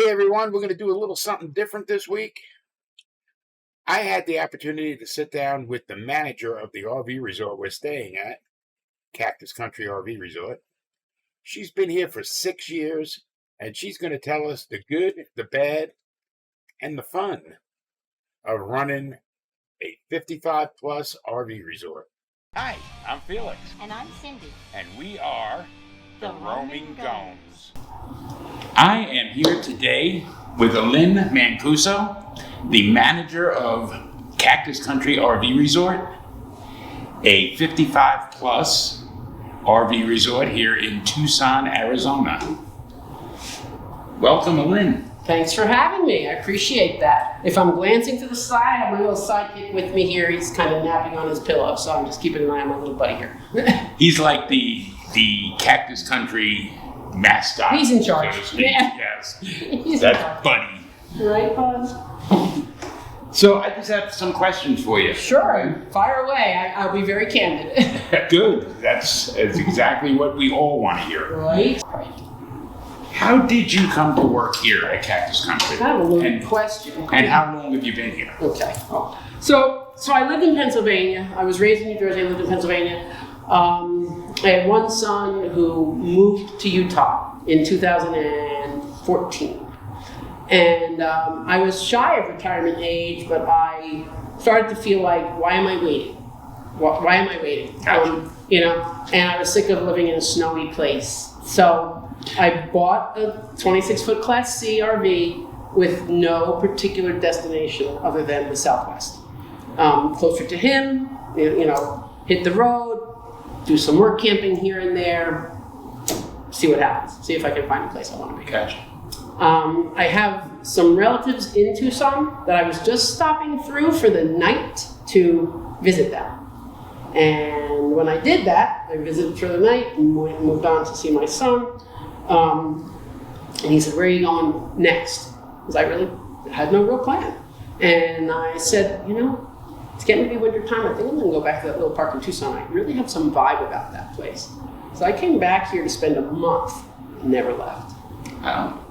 Hey everyone, we're going to do a little something different this week. I had the opportunity to sit down with the manager of the RV resort we're staying at, Cactus Country RV Resort. She's been here for 6 years, and she's going to tell us the good, the bad, and the fun of running a 55-plus RV resort. Hi, I'm Felix. And I'm Cindy. And we are The Roaming Gomes. I am here today with Lynn Mancuso, the manager of Cactus Country RV Resort, a 55-plus RV resort here in Tucson, Arizona. Welcome, Lynn. Thanks for having me. I appreciate that. If I'm glancing to the side, I have my little sidekick with me here. He's kind of napping on his pillow, so I'm just keeping an eye on my little buddy here. He's like the Cactus Country mascot. He's in charge. So to speak. Yeah. Yes. He's That's Buddy. Right, Buzz? So I just have some questions for you. Sure. Fire away. I'll be very candid. Good. That's exactly what we all want to hear. Right? How did you come to work here at Cactus Country? I have a little question. And how long have you been here? Okay. So I lived in Pennsylvania. I was raised in New Jersey. I lived in Pennsylvania. I had one son who moved to Utah in 2014. And I was shy of retirement age, but I started to feel like, why am I waiting? Why am I waiting? Gotcha. And I was sick of living in a snowy place. So I bought a 26-foot Class C RV with no particular destination other than the Southwest. Closer to him, hit the road, do some work camping here and there, see what happens, see if I can find a place I want to be. Gotcha. I have some relatives in Tucson that I was just stopping through for the night to visit them. And when I did that, I visited for the night and moved on to see my son. And he said, where are you going next? Because I really had no real plan. And I said, it's getting to be winter time. I think I'm going to go back to that little park in Tucson. I really have some vibe about that place. So I came back here to spend a month, never left.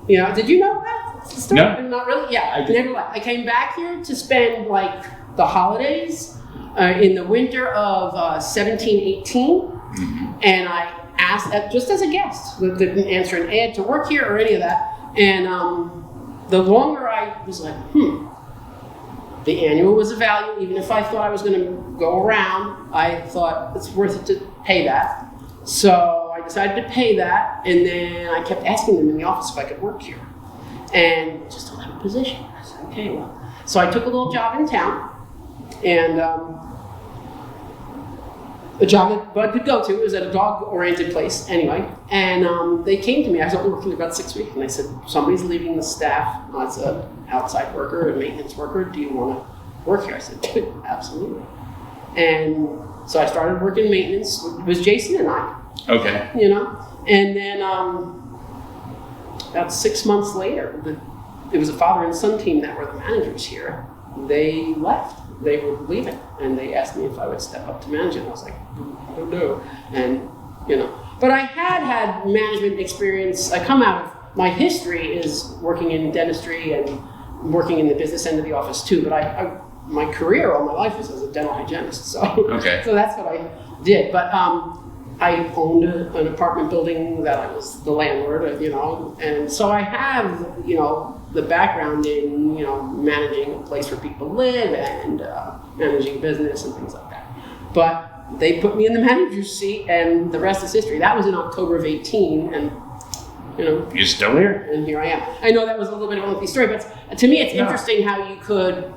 Did you know that? No. Not really? Yeah, I did. never left. I came back here to spend the holidays in the winter of 17, 18. Mm-hmm. And I asked, just as a guest, didn't answer an ad to work here or any of that. And the longer I was like, the annual was a value. Even if I thought I was going to go around, I thought it's worth it to pay that. So I decided to pay that, and then I kept asking them in the office if I could work here. And just don't have a position. I said, okay, well. So I took a little job in town, and a job that Bud could go to. It was at a dog-oriented place anyway. And they came to me. I was only working about 6 weeks, and they said, somebody's leaving the staff as an outside worker, a maintenance worker. Do you want to work here? I said, absolutely. And so I started working maintenance. It was Jason and I. Okay. And then about 6 months later, it was a father and son team that were the managers here. They left. They were leaving, and they asked me if I would step up to manage it. And I was like, I don't know. And, but I had management experience. I come out of, my history is working in dentistry and working in the business end of the office too, but my career all my life was as a dental hygienist. So, so that's what I did. But I owned an apartment building that I was the landlord of, and so I have, the background in, managing a place where people live and managing business and things like that. But they put me in the manager's seat, and the rest is history. That was in October of 18, and, You're still here? And here I am. I know that was a little bit of a lengthy story, but to me it's interesting how you could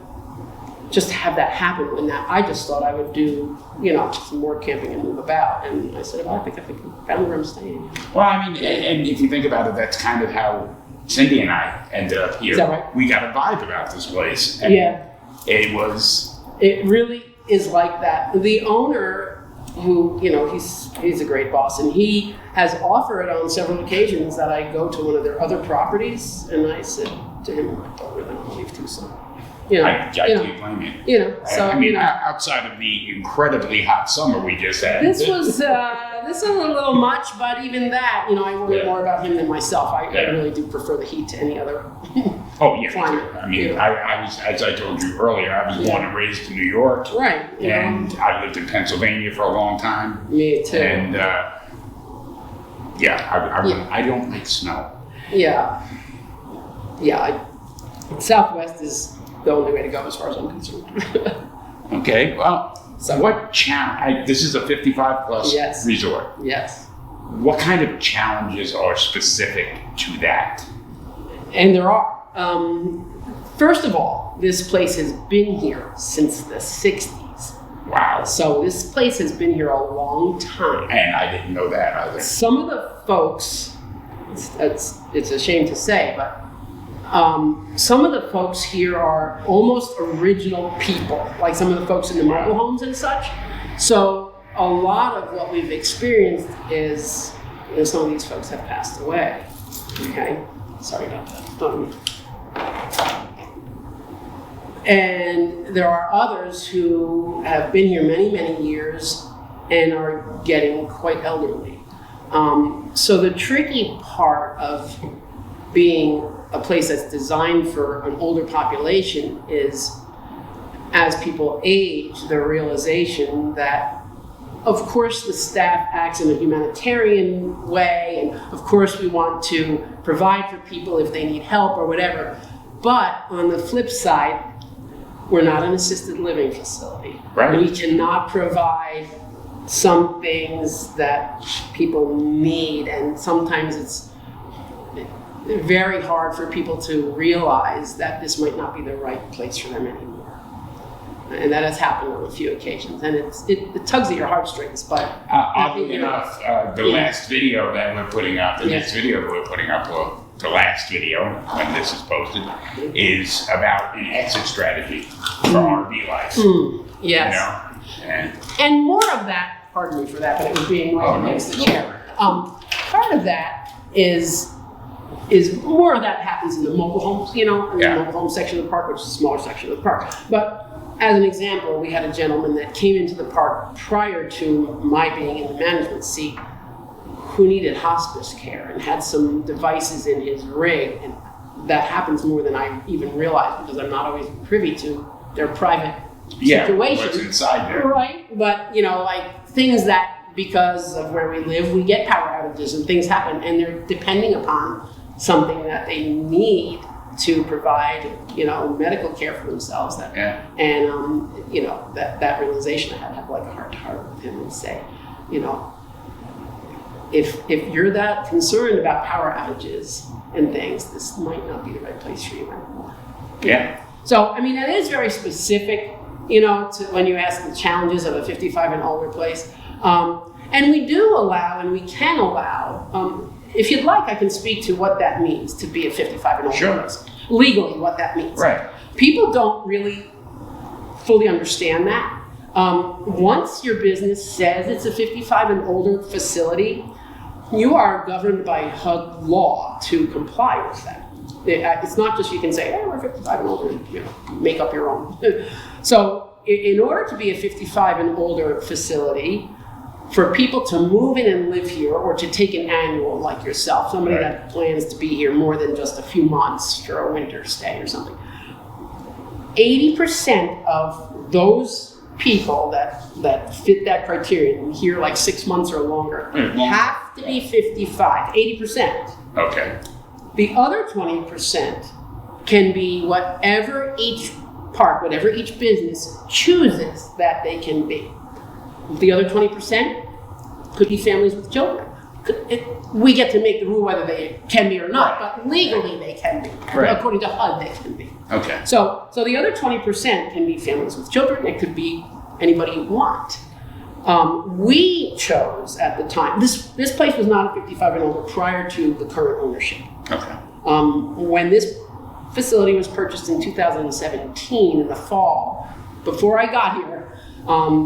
just have that happen when that, I just thought I would do, some more camping and move about. And I said, well, I think I found where I'm staying. Well, I mean, and if you think about it, that's kind of how Cindy and I ended up here. Is that right? We got a vibe about this place. And yeah. It really is like that. The owner, who, he's a great boss, and he has offered on several occasions that I go to one of their other properties. And I said to him, I don't really want to leave Tucson. You know, I can't blame you. You know, so I mean, you know, outside of the incredibly hot summer we just had. this was a little much, but even that, you know, I worry more about him than myself. I really do prefer the heat to any other. Oh yeah, climate. I mean, I was, as I told you earlier, I was born and raised in New York, Right. and I lived in Pennsylvania for a long time. Me too. And I don't like snow. Yeah. Southwest is the only way to go as far as I'm concerned. Okay, well, So- what challenge? This is a 55 plus Yes. resort. Yes. What kind of challenges are specific to that? And there are. First of all, this place has been here since the 60s. Wow. So this place has been here a long time. And I didn't know that either. Some of the folks, it's a shame to say, but some of the folks here are almost original people, like some of the folks in the mobile homes and such. So a lot of what we've experienced is, you know, some of these folks have passed away. Okay, sorry about that. And there are others who have been here many, many years and are getting quite elderly. So the tricky part of being a place that's designed for an older population is, as people age, the realization that, of course, the staff acts in a humanitarian way, and of course we want to provide for people if they need help or whatever. But on the flip side, we're not an assisted living facility. Right. We cannot provide some things that people need, and sometimes it's very hard for people to realize that this might not be the right place for them anymore. And that has happened on a few occasions, and it tugs at your heartstrings. But Oddly enough, the last video that we're putting up, the next video that we're putting up, well, the last video when this is posted, is about an exit strategy for RVLife. Yes. You know, And more of that, pardon me for that, but it was being right against the chair. Part of that is more of that happens in the mobile homes, you know, in the mobile home section of the park, which is a smaller section of the park. But as an example, we had a gentleman that came into the park prior to my being in the management seat who needed hospice care and had some devices in his rig. And that happens more than I even realize, because I'm not always privy to their private situation. What's inside there. Right, but you know, like things that, because of where we live, we get power outages and things happen, and they're depending upon something that they need to provide, you know, medical care for themselves. And you know, that realization, I had to have like a heart to heart with him and say, you know, if you're that concerned about power outages and things, this might not be the right place for you anymore. Yeah. So I mean, it is very specific, you know, to when you ask the challenges of a 55 and older place. And we do allow, and we can allow, if you'd like, I can speak to what that means to be a 55 and older place. Legally, what that means. Right. People don't really fully understand that. Once your business says it's a 55 and older facility, you are governed by HUD law to comply with that. It's not just you can say, hey, we're 55 and older, and, you know, make up your own. So in order to be a 55 and older facility, for people to move in and live here, or to take an annual like yourself, somebody that plans to be here more than just a few months for a winter stay or something, 80% of those people that fit that criterion, here like 6 months or longer, have to be 55, 80%. Okay. The other 20% can be whatever each park, whatever each business chooses that they can be. The other 20% could be families with children. We get to make the rule whether they can be or not, but legally they can be. Right. According to HUD, they can be. Okay. So the other 20% can be families with children. It could be anybody you want. We chose at the time, this place was not a 55 and older prior to the current ownership. Okay. When this facility was purchased in 2017 in the fall, before I got here,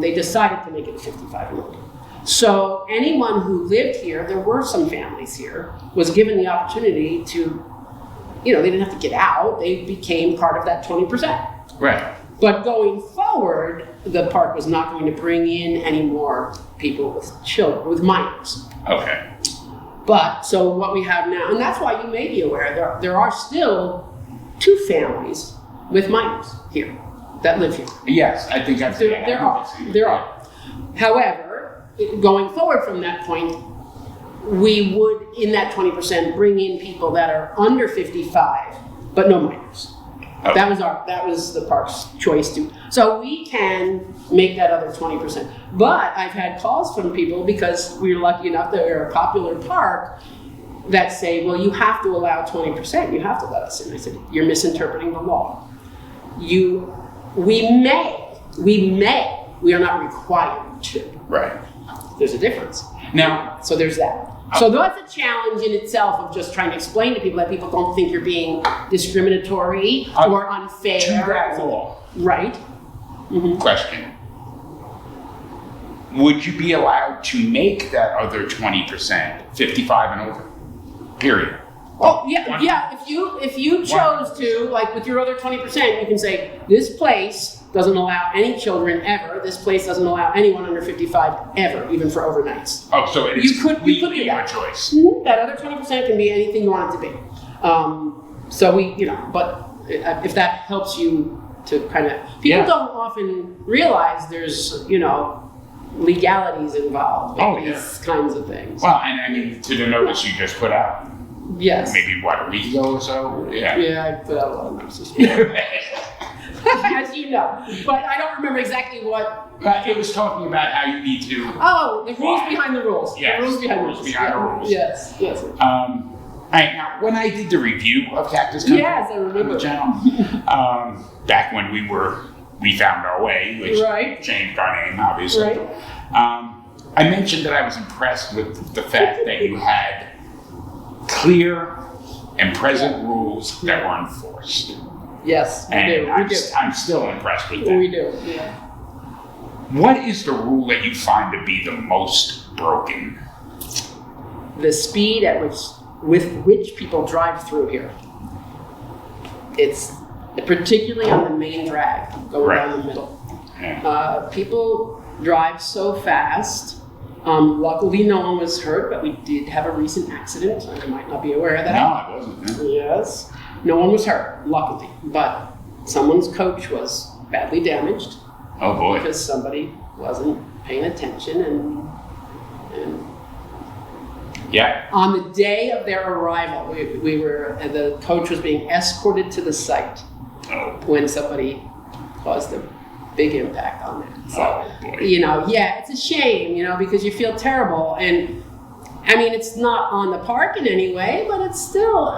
they decided to make it a 55 and older. So anyone who lived here, there were some families here, was given the opportunity to, you know, they didn't have to get out. They became part of that 20%. Right. But going forward, the park was not going to bring in any more people with children, with minors. Okay. But, so what we have now, and that's why you may be aware, there are still 2 families with minors here that live here. Yes, I think I've seen it. There are. However, going forward from that point, we would, in that 20%, bring in people that are under 55, but no minors. Okay. That was the park's choice to. So we can make that other 20%. But I've had calls from people, because we're lucky enough that we're a popular park, that say, well, you have to allow 20%. You have to let us in. I said, you're misinterpreting the law. We may. We are not required to. Right. There's a difference. Now, So there's that. So that's a challenge in itself of just trying to explain to people that people don't think you're being discriminatory or unfair. to that law, Right. Mm-hmm. question. Would you be allowed to make that other 20% 55 and over? Period. Oh, yeah. If you chose to, like with your other 20%, you can say, this place doesn't allow any children ever. This place doesn't allow anyone under 55 ever, even for overnights. Oh, so it is You could do completely that. your choice. Mm-hmm. That other 20% can be anything you want it to be. So we, but if that helps you to kind of, people don't often realize there's, legalities involved with these kinds of things. Well, and I mean, to the notice you just put out, Yes. maybe a week ago or so? Yeah. Yeah, I put out a lot of notices. As you know. But I don't remember exactly what. It was talking about how you need to. Oh, the rules behind the rules. Yes, The rules behind the rules rules. behind the rules. Yes. All right, now, when I did the review of Cactus Country Yes, I remember. on the channel, back when we found our way, which Right. changed our name, obviously. Right. I mentioned that I was impressed with the fact that you had clear and present rules that were enforced. Yes, we And do. I'm still impressed with that. We do. Yeah. What is the rule that you find to be the most broken? The speed at with which people drive through here. It's particularly on the main drag going down the middle. Yeah. People drive so fast. Luckily, no one was hurt, but we did have a recent accident. So you might not be aware of that. No, I wasn't. No. Yes. No one was hurt, luckily, but someone's coach was badly damaged Oh boy. because somebody wasn't paying attention and Yeah. on the day of their arrival, the coach was being escorted to the site Oh. when somebody caused a big impact on that. So, Oh boy. it's a shame, because you feel terrible. And I mean, it's not on the park in any way, but it's still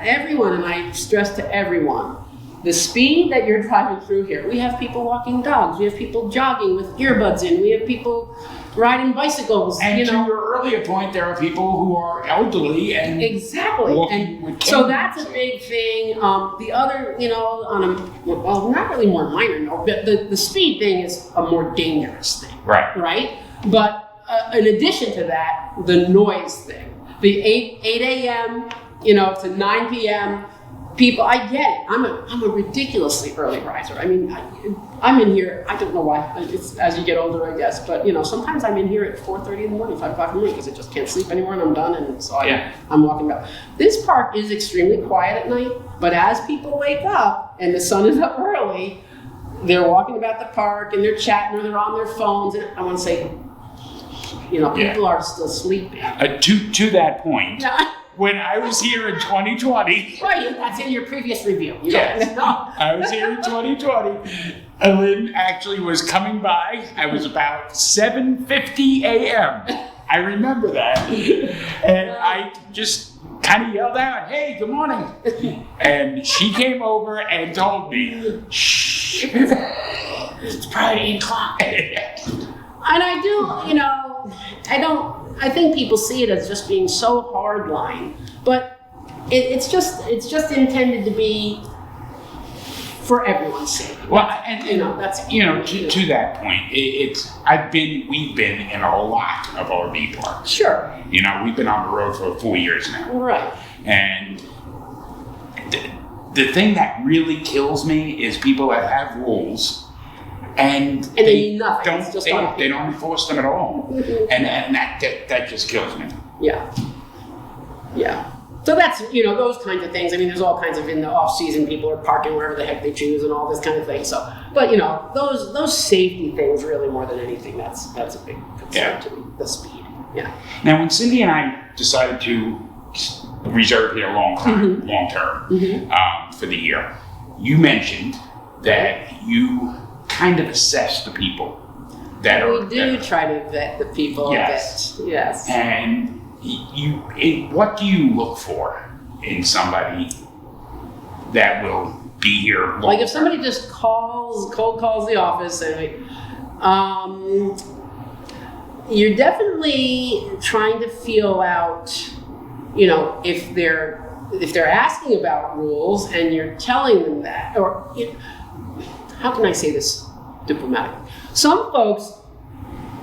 everyone, and I stress to everyone, the speed that you're driving through here. We have people walking dogs, we have people jogging with earbuds in, we have people riding bicycles, And to your earlier point, there are people who are elderly and Exactly. walking And with so canes. that's a big thing. The other, not really more minor, no, but the speed thing is a more dangerous thing. Right. But in addition to that, the noise thing, the 8 a.m., to 9 p.m., people, I get it. I'm a ridiculously early riser. I mean, I'm in here, I don't know why, it's as you get older, I guess, but sometimes I'm in here at 4:30 in the morning, 5 o'clock in the morning, because I just can't sleep anymore and I'm done, and so I'm walking back. This park is extremely quiet at night, but as people wake up and the sun is up early, they're walking about the park and they're chatting or they're on their phones, and I want to say, people are still sleeping. To that point, Yeah. when I was here in 2020, Right, that's in your previous review. Yes. I was here in 2020. Lynn actually was coming by. I was about 7:50 a.m. I remember that. And I just kind of yelled out, "Hey, good morning." And she came over and told me, "Shh, it's probably 8 o'clock." And I do, I think people see it as just being so hardline, but it's just intended to be for everyone's sake. Well, and that's to that point, we've been in a lot of RV parks. Sure. We've been on the road for 4 years now. Right. And the thing that really kills me is people that have rules and they mean nothing. It's just they don't enforce them at all. And that just kills me. Yeah. Yeah. So that's, those kinds of things. I mean, there's all kinds of, in the off season, people are parking wherever the heck they choose and all this kind of thing. So, but those safety things really more than anything, that's a big concern to me, the speed. Yeah. Now, when Cindy and I decided to reserve here long term for the year, you mentioned that you kind of assess the people that are. We do try to vet the people a bit. Yes. And what do you look for in somebody that will be here long Like if somebody just cold calls the office and you're definitely trying to feel out, if they're asking about rules and you're telling them that, or how can I say this diplomatically? Some folks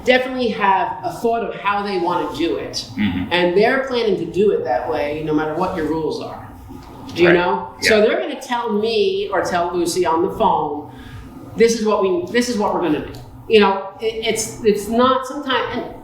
definitely have a thought of how they want to do it, and they're planning to do it that way no matter what your rules are. Do you know? Yeah. So they're going to tell me or tell Lucy on the phone, this is what we're going to do. It's not sometimes, and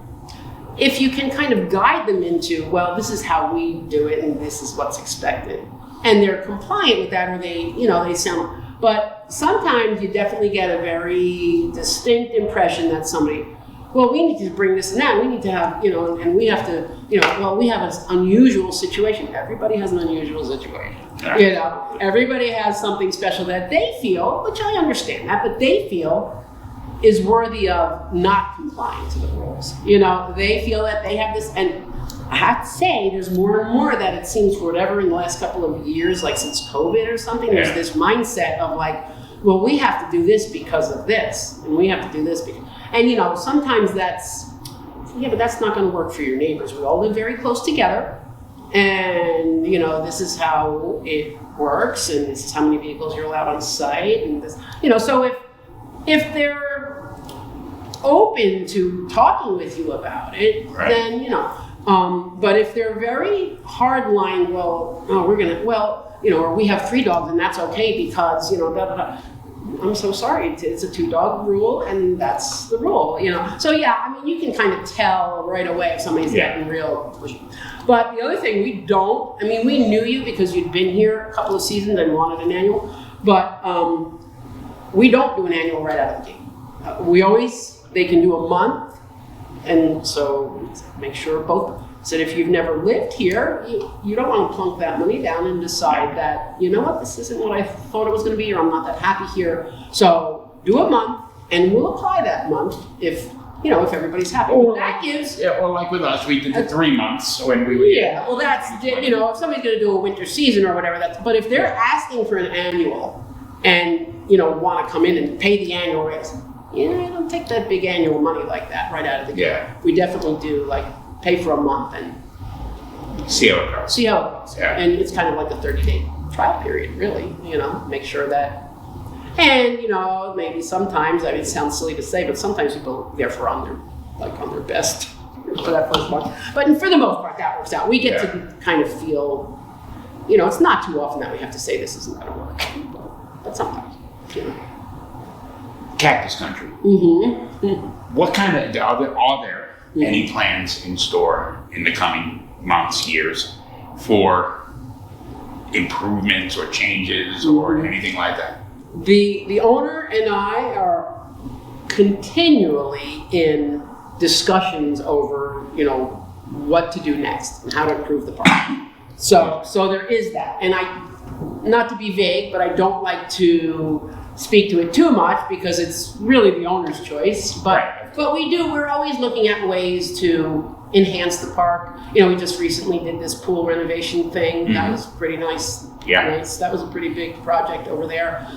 if you can kind of guide them into, well, this is how we do it and this is what's expected, and they're compliant with that, or they sound, but sometimes you definitely get a very distinct impression that somebody, well, we need to bring this and that. We need to have, and we have to, well, we have an unusual situation. Everybody has an unusual situation. Yeah. Everybody has something special that they feel, which I understand that, but they feel is worthy of not complying to the rules. They feel that they have this, and I have to say, there's more and more that it seems, for whatever, in the last couple of years, like since COVID or something, there's this mindset of like, well, we have to do this because of this, and we have to do this because. And sometimes that's not going to work for your neighbors. We all live very close together, and this is how it works, and this is how many vehicles you're allowed on site, and this, so if they're open to talking with you about it, then but if they're very hardline, or we have 3 dogs and that's okay because I'm so sorry, it's a 2-dog rule, and that's the rule, So yeah, I mean, you can kind of tell right away if somebody's getting real pushy. But the other thing, we knew you because you'd been here a couple of seasons and wanted an annual, but we don't do an annual right out of the gate. They can do a month, and so make sure both. So if you've never lived here, you don't want to plunk that money down and decide that, this isn't what I thought it was going to be, or I'm not that happy here. So do a month, and we'll apply that month if everybody's happy. Or that gives. Yeah, or like with us, we did the 3 months when we were. Yeah, well, that's if somebody's going to do a winter season or whatever, but if they're asking for an annual and want to come in and pay the annual rates, I don't take that big annual money like that right out of the gate. Yeah. We definitely do pay for a month and see how it goes. Yeah. And it's kind of like a 30-day trial period, really, make sure that, and, maybe sometimes, it sounds silly to say, but sometimes people, therefore, on their best for that first month. But for the most part, that works out. We get to kind of feel, it's not too often that we have to say this isn't going to work, but sometimes, Cactus Country. What kind of, are there any plans in store in the coming months, years, for improvements or changes or anything like that? The owner and I are continually in discussions over, what to do next and how to improve the park. So there is that. And not to be vague, but I don't like to speak to it too much because it's really the owner's choice. But we're always looking at ways to enhance the park. We just recently did this pool renovation thing. That was pretty nice. Nice. That was a pretty big project over there.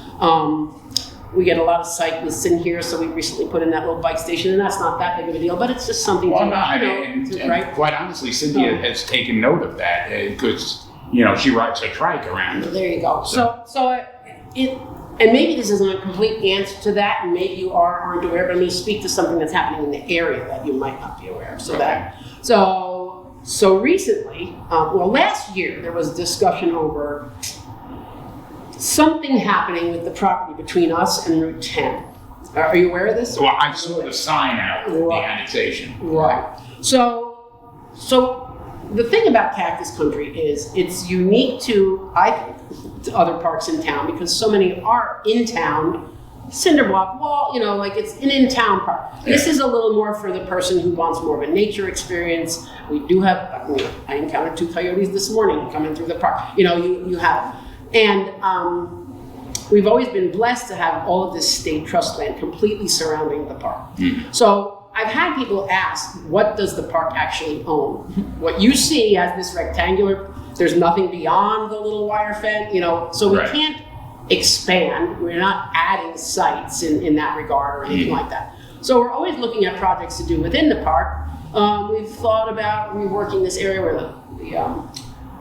We get a lot of cyclists in here, so we recently put in that little bike station, and that's not that big of a deal, but it's just something and quite honestly, Cynthia has taken note of that because, she rides her trike around. There you go. And maybe this isn't a complete answer to that, and maybe you aren't aware, but I'm going to speak to something that's happening in the area that you might not be aware of. So recently, last year, there was discussion over something happening with the property between us and Route 10. Are you aware of this? Well, I saw the sign out for the Right. annexation. Right. So the thing about Cactus Country is it's unique to, I think, to other parks in town because so many are in town, cinder block wall, you know, like it's an in-town park. This is a little more for the person who wants more of a nature experience. We do have, I encountered 2 coyotes this morning coming through the park. You know, you have, and we've always been blessed to have all of this state trust land completely surrounding the park. So I've had people ask, what does the park actually own? What you see as this rectangular, there's nothing beyond the little wire fence, you know, so we can't expand. We're not adding sites in that regard or anything like that. So we're always looking at projects to do within the park. We've thought about reworking this area where the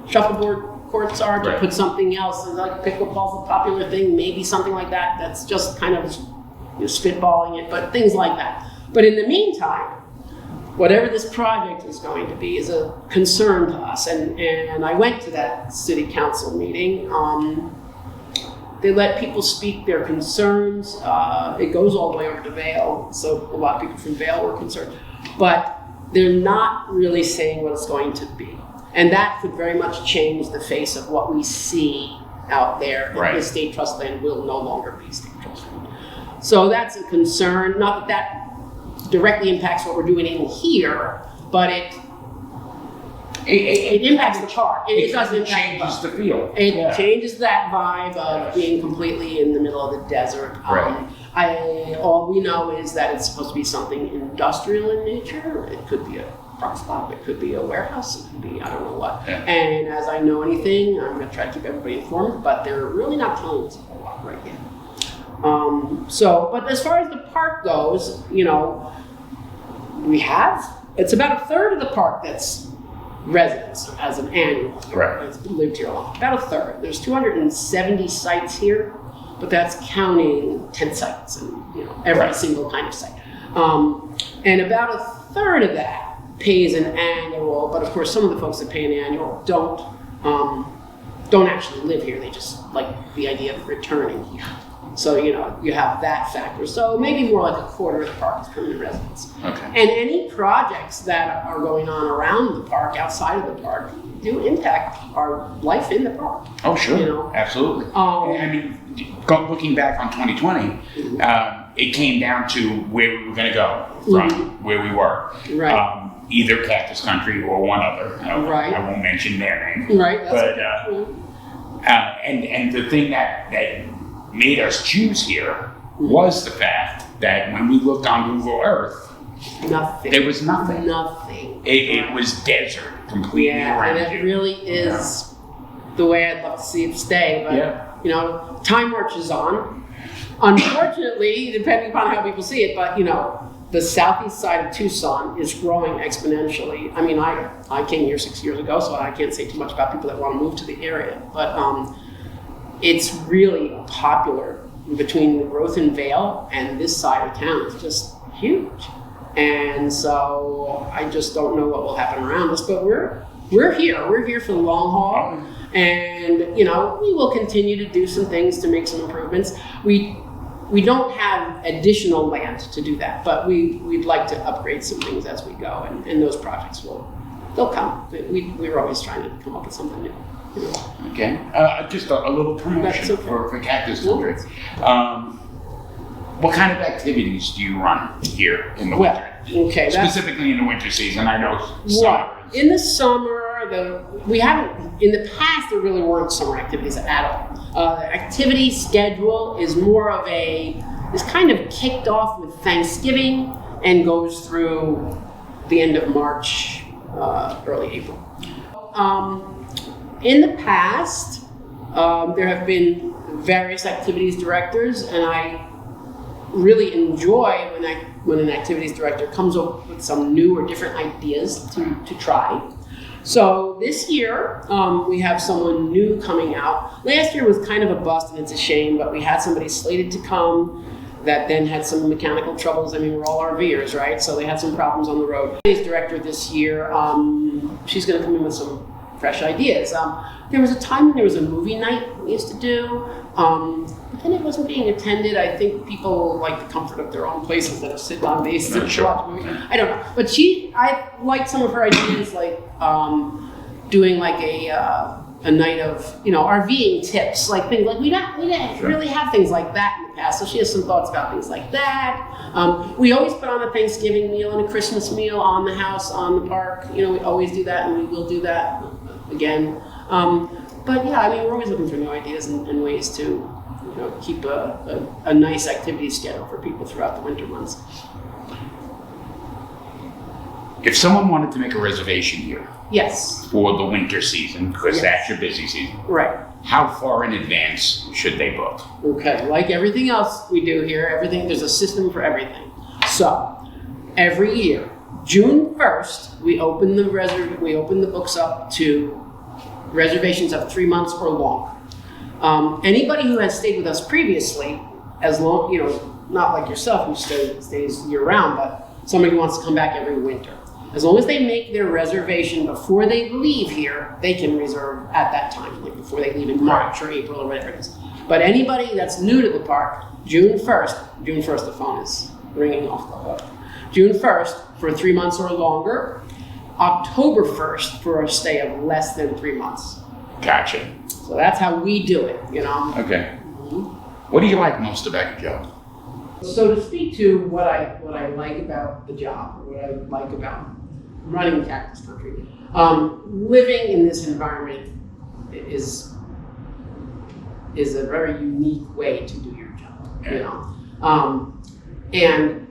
shuffleboard courts are to put something else, like pickleball's a popular thing, maybe something like that. That's just kind of spitballing it, but things like that. But in the meantime, whatever this project is going to be is a concern to us. And I went to that city council meeting. They let people speak their concerns. It goes all the way over to Vail, so a lot of people from Vail were concerned. But they're not really saying what it's going to be. And that could very much change the face of what we see out there. Right. The state trust land will no longer be state trust land. So that's a concern. Not that that directly impacts what we're doing in here, but it impacts the park. It doesn't impact changes the feel. It changes that vibe of being completely in the middle of the desert. All we know is that it's supposed to be something industrial in nature. It could be a truck stop, it could be a warehouse, it could be I don't know what. And as I know anything, I'm going to try to keep everybody informed, but they're really not telling us a whole lot right now. But as far as the park goes, you know, it's about a third of the park that's residents as an annual. That's lived here a long. About a third. There's 270 sites here, but that's counting tent sites and every single kind of site. And about a third of that pays an annual, but of course some of the folks that pay an annual don't actually live here. They just like the idea of returning here. So, you have that factor. So maybe more like a quarter of the park is permanent residents. And any projects that are going on around the park, outside of the park, do impact our life in the park. Oh, sure. Absolutely. I mean, looking back on 2020, it came down to where we were going to go from where we were. Either Cactus Country or one other. I won't mention their name. But, and the thing that made us choose here was the fact that when we looked on Google Earth, there was nothing. It was desert completely around and it really is the way I'd love to see it stay. But time marches on. Unfortunately, depending upon how people see it, but the southeast side of Tucson is growing exponentially. I mean, I came here 6 years ago, so I can't say too much about people that want to move to the area, but it's really popular between the growth in Vail and this side of town. It's just huge. And so I just don't know what will happen around us, but we're here. We're here for the long haul. And, we will continue to do some things to make some improvements. We don't have additional land to do that, but we'd like to upgrade some things as we go, and those projects they'll come. We're always trying to come up with something new. Just a little promotion for Cactus Country. What kind of activities do you run here in the winter? Specifically in the winter season, I know summer. In the summer, we haven't. In the past, there really weren't summer activities at all. The activity schedule is more of is kind of kicked off with Thanksgiving and goes through the end of March, early April. In the past, there have been various activities directors, and I really enjoy when an activities director comes up with some new or different ideas to try. So this year, we have someone new coming out. Last year was kind of a bust, and it's a shame, but we had somebody slated to come that then had some mechanical troubles. I mean, we're all RV'ers, right? So they had some problems on the road. Activities director this year, she's going to come in with some fresh ideas. There was a time when there was a movie night we used to do, but then it wasn't being attended. I think people like the comfort of their own place instead of sitting on base and watch movies. I don't know, but I liked some of her ideas, like doing like a night of RVing tips, like things like we didn't really have things like that in the past. So she has some thoughts about things like that. We always put on a Thanksgiving meal and a Christmas meal on the house, on the park. We always do that, and we will do that again. But yeah, I mean, we're always looking for new ideas and ways to keep a nice activity schedule for people throughout the winter months. If someone wanted to make a reservation here, yes, for the winter season, because that's your busy season, right? How far in advance should they book? Okay, like everything else we do here, there's a system for everything. So every year, June 1st, we open the books up to reservations of 3 months or longer. Anybody who has stayed with us previously, as long not like yourself who stays year round, but somebody who wants to come back every winter. As long as they make their reservation before they leave here, they can reserve at that time, like before they leave in March or April or whatever it is. But anybody that's new to the park, June 1st, the phone is ringing off the hook. June 1st for 3 months or longer, October 1st for a stay of less than 3 months. Gotcha. So that's how we do it, Okay. What do you like most about your job? So to speak to what I like about the job, or what I like about running Cactus Country, living in this environment is a very unique way to do your job. And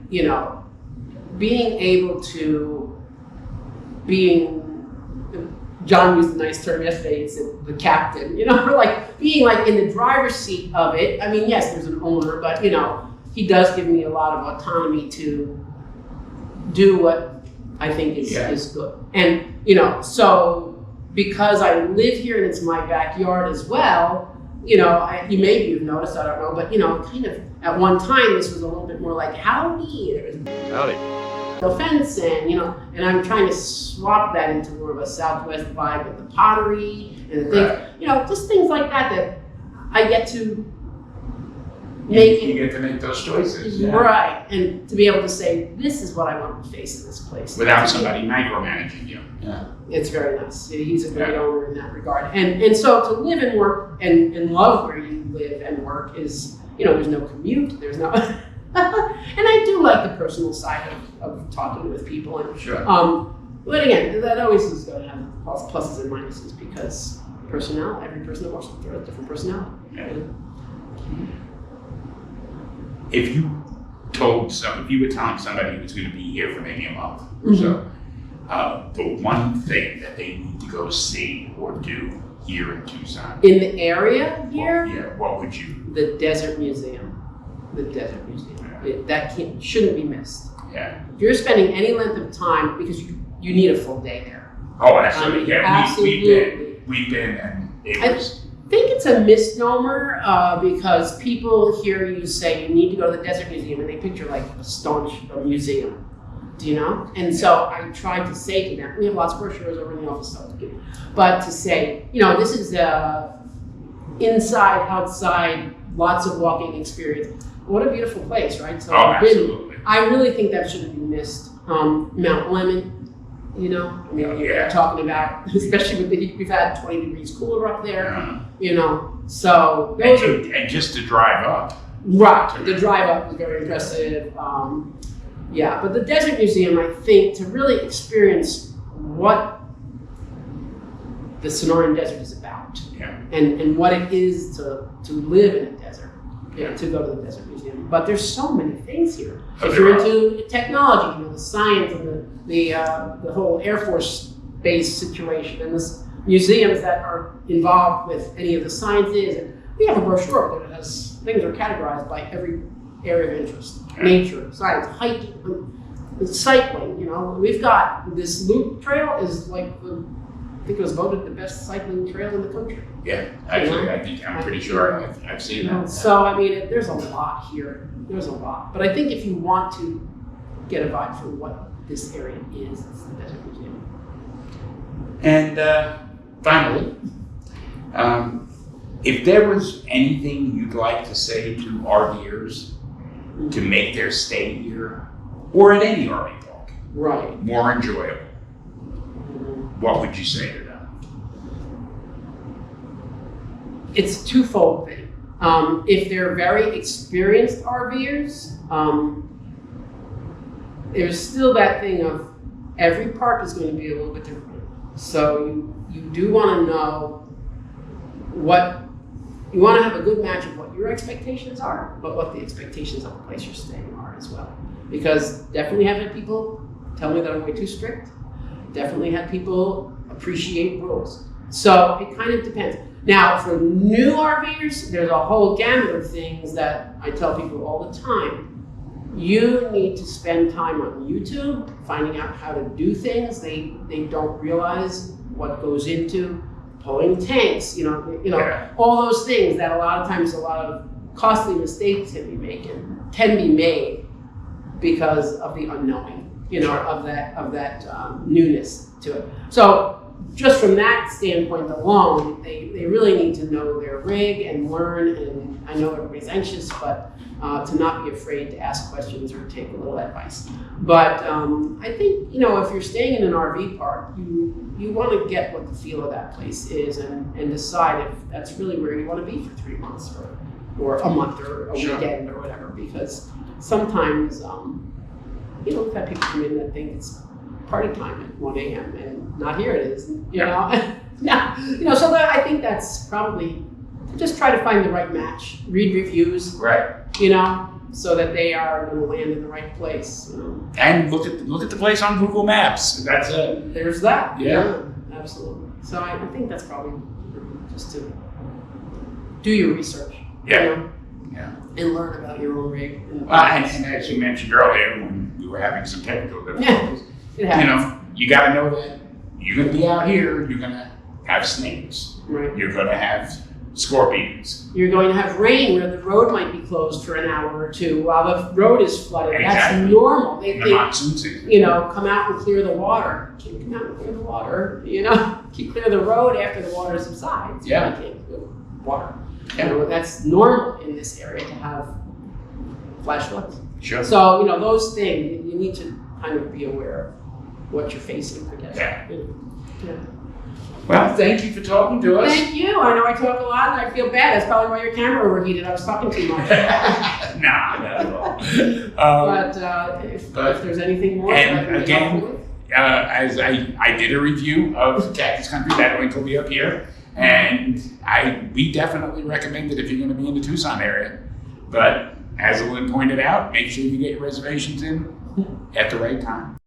being able to John used a nice term yesterday. He said the captain. Like being like in the driver's seat of it. I mean, yes, there's an owner, but he does give me a lot of autonomy to do what I think is good. And, so because I live here and it's my backyard as well, maybe you've noticed, I don't know, but, kind of at one time, this was a little bit more like, howdy. There was Howdy. no fence and I'm trying to swap that into more of a Southwest vibe with the pottery and the things, just things like that I get to You get to make those choices. Yeah. Right, and to be able to say, this is what I want to face in this place. Without somebody micromanaging you. Yeah. It's very nice. He's a great owner in that regard. And so to live and work and love where you live and work is, there's no commute, there's no... And I do like the personal side of talking with people. And, sure. But again, that always is going to have pluses and minuses because every person that works with a different personality. Yeah. If you were telling somebody who's going to be here for maybe a month or so, the one thing that they need to go see or do here in Tucson. In the area here? What would you? The Desert Museum. That shouldn't be missed. Yeah. If you're spending any length of time, because you need a full day there. Oh, absolutely. Absolutely. We've been, and it was. I think it's a misnomer because people hear you say you need to go to the Desert Museum and they picture like a staunch museum, And so I tried to say to them, we have lots of brochures over in the office stuff to give, but to say, this is inside, outside, lots of walking experience. What a beautiful place, right? So absolutely. I really think that shouldn't be missed. Mount Lemon. We're talking about, especially with the heat, we've had 20 degrees cooler up there, so those and just to drive up. Right, the drive up was very impressive. But the Desert Museum, I think, to really experience what the Sonoran Desert is about and what it is to live in a desert, to go to the Desert Museum. But there's so many things here. If you're into technology, the science and the whole Air Force base situation and the museums that are involved with any of the sciences. And we have a brochure that has things are categorized by every area of interest: nature, science, hiking, cycling. We've got this loop trail is like I think it was voted the best cycling trail in the country. Yeah, actually, I'm pretty sure I've seen that. So I mean, there's a lot here. There's a lot, but I think if you want to get a vibe for what this area is, it's the Desert Museum. And finally, if there was anything you'd like to say to RVers to make their stay here or at any RV park Right. more enjoyable, what would you say to them? It's a twofold thing. If they're very experienced RVers, there's still that thing of every park is going to be a little bit different. So you do want to know what you want to have a good match of what your expectations are, but what the expectations of the place you're staying are as well. Because definitely have had people tell me that I'm way too strict. Definitely had people appreciate rules. So it kind of depends. Now, for new RVers, there's a whole gamut of things that I tell people all the time. You need to spend time on YouTube, finding out how to do things. They don't realize what goes into pulling tanks, all those things that a lot of times a lot of costly mistakes can be made because of the unknowing, of that newness to it. So just from that standpoint alone, they really need to know their rig and learn. And I know everybody's anxious, but to not be afraid to ask questions or take a little advice. But I think, if you're staying in an RV park, you want to get what the feel of that place is and decide if that's really where you want to be for 3 months or a month or a weekend or whatever. Because sometimes, we've had people come in that think it's party time at 1 a.m. and not here it is, know. So I think that's probably to just try to find the right match, read reviews, Right. So that they are going to land in the right place. And look at the place on Google Maps. That's it. There's that. Yeah. Absolutely. So I think that's probably just to do your research. Yeah. And learn about your own rig. And as you mentioned earlier, when we were having some technical difficulties, it happens. you got to know that you're going to be out here. You're going to have snakes. Right. You're going to have scorpions. You're going to have rain where the road might be closed for an hour or two while the road is flooded. Exactly. That's normal. They In the think, monsoon season. come out and clear the water. Can't come out and clear the water. Can clear the road after the water subsides. Yeah. You can't clear water. Yeah. That's normal in this area to have flash floods. Sure. So, those things, you need to kind of be aware of what you're facing, I guess. Yeah. Yeah. Well, thank you for talking to us. Thank you. I know I talk a lot and I feel bad. That's probably why your camera overheated. I was talking too much. Nah, not at all. But if there's anything more, and that I can again, help you with. as I did a review of Cactus Country, that link will be up here, and we definitely recommend it if you're going to be in the Tucson area. But as Lynn pointed out, make sure you get your reservations in at the right time.